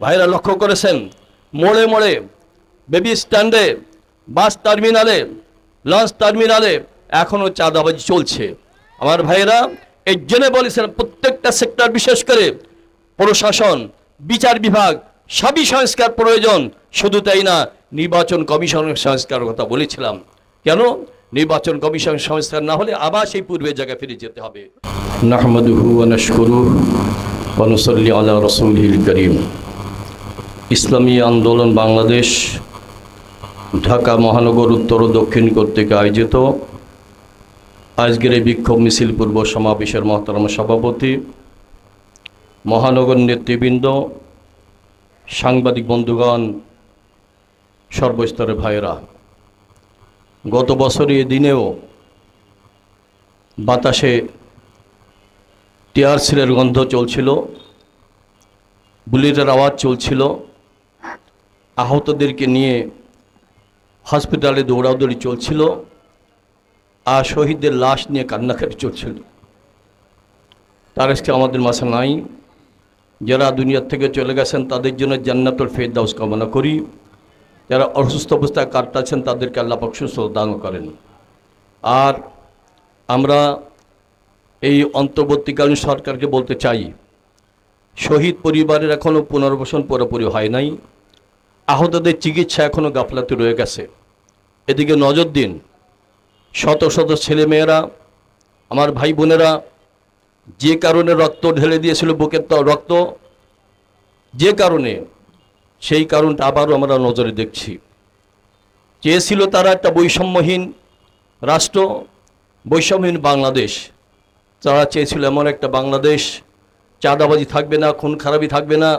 ভাইরা লক্ষ্য করেছেন, মোড়ে মোড়ে, বেবি স্ট্যান্ডে, বাস টার্মিনালে, লঞ্চ টার্মিনালে এখনও চাঁদাবাজি চলছে। আমার ভাইরা এই জন্য বলেছেন প্রত্যেকটা সেক্টর, বিশেষ করে প্রশাসন, বিচার বিভাগ সবই সংস্কার প্রয়োজন। শুধু তাই না, নির্বাচন কমিশনের সংস্কারের কথা বলেছিলাম। কেন? নির্বাচন কমিশন সংস্কার না হলে আবার সেই পূর্বের জায়গায় ফিরে যেতে হবে। নাহমাদুহু ওয়া নাশকুরুহু ওয়া নুসাল্লি আলা রাসূলিল কারীম। ইসলামী আন্দোলন বাংলাদেশ ঢাকা মহানগর উত্তর ও দক্ষিণ কর্তৃক আয়োজিত আজকের এই বিক্ষোভ মিছিল পূর্ব সমাবেশের মহতরম সভাপতি, মহানগর নেতৃবৃন্দ, সাংবাদিক বন্ধুগণ, সর্বস্তরের ভাইয়েরা, গত বছর এই দিনেও বাতাসে টিয়ারসেলের গন্ধ চলছিল, বুলেটের আওয়াজ চলছিল, আহতদেরকে নিয়ে হসপিটালে দৌড়াদৌড়ি চলছিল, আর শহীদদের লাশ নিয়ে কান্নাকাটি চলছিল। তার আজকে আমাদের মাঝে নাই। যারা দুনিয়ার থেকে চলে গেছেন তাদের জন্য জান্নাতুল ফেরদাউস কামনা করি। যারা অসুস্থ অবস্থায় কাটাচ্ছেন তাদেরকে আল্লাহ পাক সুস্থতা দান করেন। আর আমরা এই অন্তর্বর্তীকালীন সরকারকে বলতে চাই, শহীদ পরিবারের এখনও পুনর্বাসন পুরোপুরি হয় নাই, আহতদের চিকিৎসা এখনও গাফলাতে রয়ে গেছে। এদিকে নজর দিন। শত শত ছেলেমেয়েরা, আমার ভাই বোনেরা যে কারণে রক্ত ঢেলে দিয়েছিল, বুকের রক্ত, যে কারণে, সেই কারণটা আবারও আমরা নজরে দেখছি। চেয়েছিল তারা একটা বৈষম্যহীন রাষ্ট্র, বৈষম্যহীন বাংলাদেশ। তারা চেয়েছিল এমন একটা বাংলাদেশ, চাঁদাবাজি থাকবে না, খুন খারাপি থাকবে না,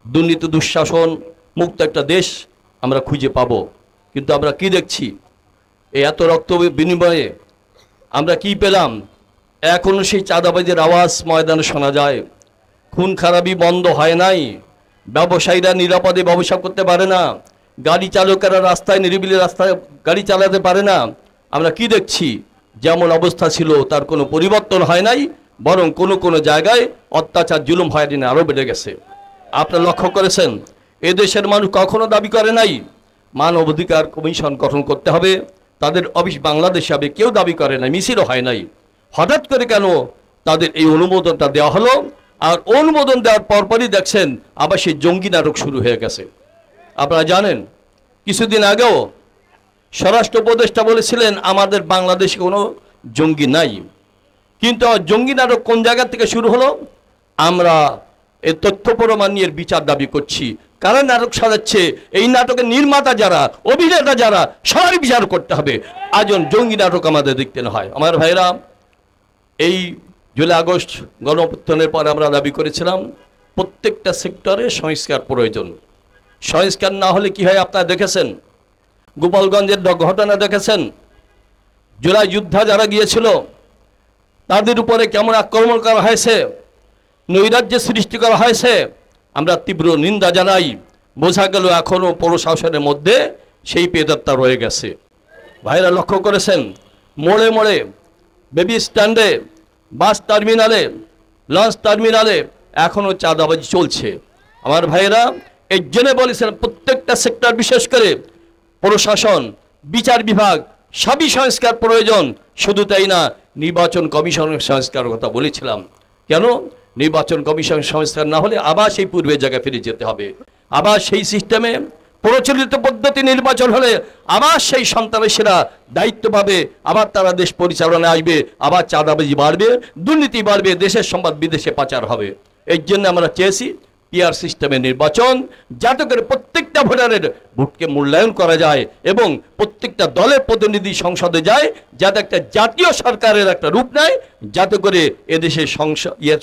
দুর্নীতি দুঃশাসন মুক্ত একটা দেশ আমরা খুঁজে পাব। কিন্তু আমরা কি দেখছি? এই এত রক্ত বিনিময়ে আমরা কি পেলাম? এখনও সেই চাঁদাবাজির আওয়াজ ময়দানে শোনা যায়। খুন খারাপি বন্ধ হয় নাই। ব্যবসায়ীরা নিরাপদে ব্যবসা করতে পারে না, গাড়ি চালকেরা রাস্তায় নিরিবিলি রাস্তায় গাড়ি চালাতে পারে না। আমরা কি দেখছি? যেমন অবস্থা ছিল তার কোনো পরিবর্তন হয় নাই, বরং কোনো জায়গায় অত্যাচার জুলুম হয়নি, আরও বেড়ে গেছে। আপনারা লক্ষ্য করেছেন, এদেশের মানুষ কখনো দাবি করে নাই মানবাধিকার কমিশন গঠন করতে হবে, তাদের অফিস বাংলাদেশে হবে, কেউ দাবি করে নাই, মিছিলও হয় নাই। হঠাৎ করে কেন তাদের এই অনুমোদনটা দেওয়া হলো? আর অনুমোদন দেওয়ার পরপরই দেখছেন আবার সেই জঙ্গি নাটক শুরু হয়ে গেছে। আপনারা জানেন, কিছুদিন আগেও স্বরাষ্ট্র উপদেষ্টা বলেছিলেন আমাদের বাংলাদেশে কোনো জঙ্গি নাই। কিন্তু জঙ্গি নাটক কোন জায়গা থেকে শুরু হলো? আমরা এই তথ্য প্রমাণ নিয়ে বিচার দাবি করছি। কারা নাটক সাজাচ্ছে? এই নাটকের নির্মাতা যারা, অভিনেতা যারা, সবারই বিচার করতে হবে। আজন জঙ্গি নাটক আমাদের দেখতে না হয়। আমার ভাইরা, এই জুলাই আগস্ট গণঅভ্যুত্থানের পরে আমরা দাবি করেছিলাম প্রত্যেকটা সেক্টরে সংস্কার প্রয়োজন। সংস্কার না হলে কি হয় আপনারা দেখেছেন, গোপালগঞ্জের ঘটনা দেখেছেন। জুলাই যোদ্ধা যারা গিয়েছিল তাদের উপরে কেমন আক্রমণ করা হয়েছে, নৈরাজ্যের সৃষ্টি করা হয়েছে। আমরা তীব্র নিন্দা জানাই। বোঝা গেল এখনও প্রশাসনের মধ্যে সেই পেদাত্তা রয়ে গেছে। ভাইরা লক্ষ্য করেছেন, মোড়ে মোড়ে, বেবি স্ট্যান্ডে, বাস টার্মিনালে, লঞ্চ টার্মিনালে এখনও চাঁদাবাজি চলছে। আমার ভাইরা এই জন্য বলেছেন প্রত্যেকটা সেক্টর, বিশেষ করে প্রশাসন, বিচার বিভাগ সবই সংস্কার প্রয়োজন। শুধু তাই না, নির্বাচন কমিশনের সংস্কারের কথা বলেছিলাম। কেন? নির্বাচন কমিশন সংস্কার না হলে আবার সেই পূর্বের জায়গায় ফিরে যেতে হবে। আবার সেই সিস্টেমে প্রচলিত পদ্ধতি নির্বাচন হলে আবার সেই সন্ত্রাসীরা দায়িত্ব পাবে, আবার তারা দেশ পরিচালনায় আসবে, আবার চাঁদাবাজি বাড়বে, দুর্নীতি বাড়বে, দেশের সম্পদ বিদেশে পাচার হবে। এই জন্য আমরা চেয়েছি পিআর সিস্টেমের নির্বাচন, যাতে করে প্রত্যেকটা ভোটারের ভোটকে মূল্যায়ন করা যায় এবং প্রত্যেকটা দলের প্রতিনিধি সংসদে যায়, যাতে একটা জাতীয় সরকারের একটা রূপ নেয়, যাতে করে এদেশে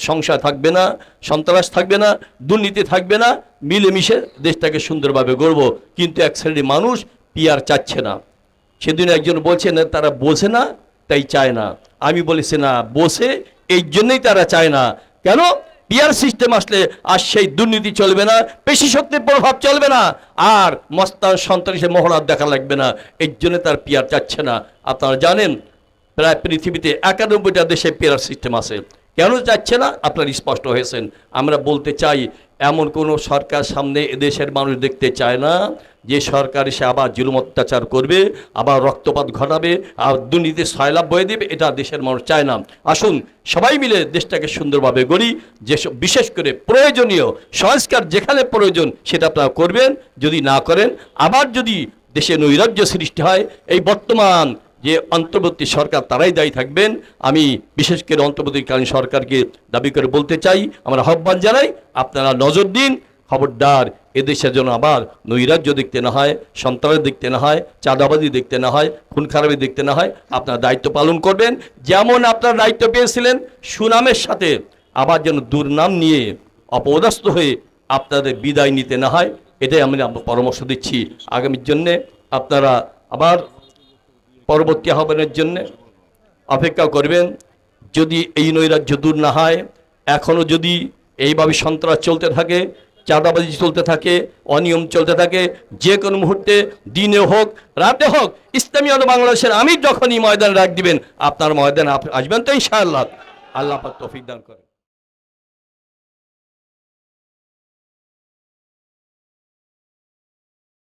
সংশয় থাকবে না, সন্ত্রাস থাকবে না, দুর্নীতি থাকবে না, মিলেমিশে দেশটাকে সুন্দরভাবে গড়ব। কিন্তু এক শ্রেণীর মানুষ পিআর চাচ্ছে না। সেদিন একজন বলছেন তারা বোঝে না তাই চায় না। আমি বলেছি না, বোঝে, এই জন্যই তারা চায় না। কেন? পিআর সিস্টেম আসলে আর সেই দুর্নীতি চলবে না, পেশি শক্তির প্রভাব চলবে না, আর মস্তান সন্ত্রাসী মহড়া দেখা লাগবে না। এই জন্য তার পিআর চাচ্ছে না। আপনারা জানেন প্রায় পৃথিবীতে 91টা দেশে পিআর সিস্টেম আছে। কেন চাচ্ছে না? আপনারা স্পষ্ট হয়েছেন। আমরা বলতে চাই এমন কোনো সরকার সামনে এদেশের মানুষ দেখতে চায় না যে সরকার এসে আবার জুলুম অত্যাচার করবে, আবার রক্তপাত ঘটাবে, আর দুর্নীতির সয়লাভ বয়ে দেবে। এটা দেশের মানুষ চায় না। আসুন সবাই মিলে দেশটাকে সুন্দরভাবে গড়ি। যেসব বিশেষ করে প্রয়োজনীয় সংস্কার যেখানে প্রয়োজন সেটা আপনারা করবেন। যদি না করেন, আবার যদি দেশে নৈরাজ্য সৃষ্টি হয়, এই বর্তমান যে অন্তর্বর্তী সরকার তারাই দায়ী থাকবেন। আমি বিশেষ করে অন্তর্বর্তীকালীন সরকারকে দাবি করে বলতে চাই, আমরা আহ্বান জানাই, আপনারা নজর দিন, খবরদার এদেশে যেন আবার নৈরাজ্য দেখতে না হয়, সন্ত্রাস দেখতে না হয়, চাঁদাবাজি দেখতে না হয়, খুন খারাপি দেখতে না হয়। আপনারা দায়িত্ব পালন করবেন, যেমন আপনারা দায়িত্ব পেয়েছিলেন সুনামের সাথে, আবার যেন দুর্নাম নিয়ে অপদস্থ হয়ে আপনাদের বিদায় নিতে না হয়। এটাই আমি পরামর্শ দিচ্ছি। আগামীর জন্যে আপনারা আবার পরবর্তী আহ্বানের জন্য অপেক্ষা করবেন। যদি এই নৈরাজ্য দূর না হয়, এখনও যদি এইভাবে সন্ত্রাস চলতে থাকে, চাঁদাবাজি চলতে থাকে, অনিয়ম চলতে থাকে, যে কোনো মুহূর্তে দিনে হোক রাতে হোক ইসলামী আন্দোলন বাংলাদেশের আমির যখনই ময়দানে ডাক দিবেন, আপনার ময়দানে আসবেন তো ইনশাআল্লাহ। আল্লাহ পাক তৌফিক দান করেন।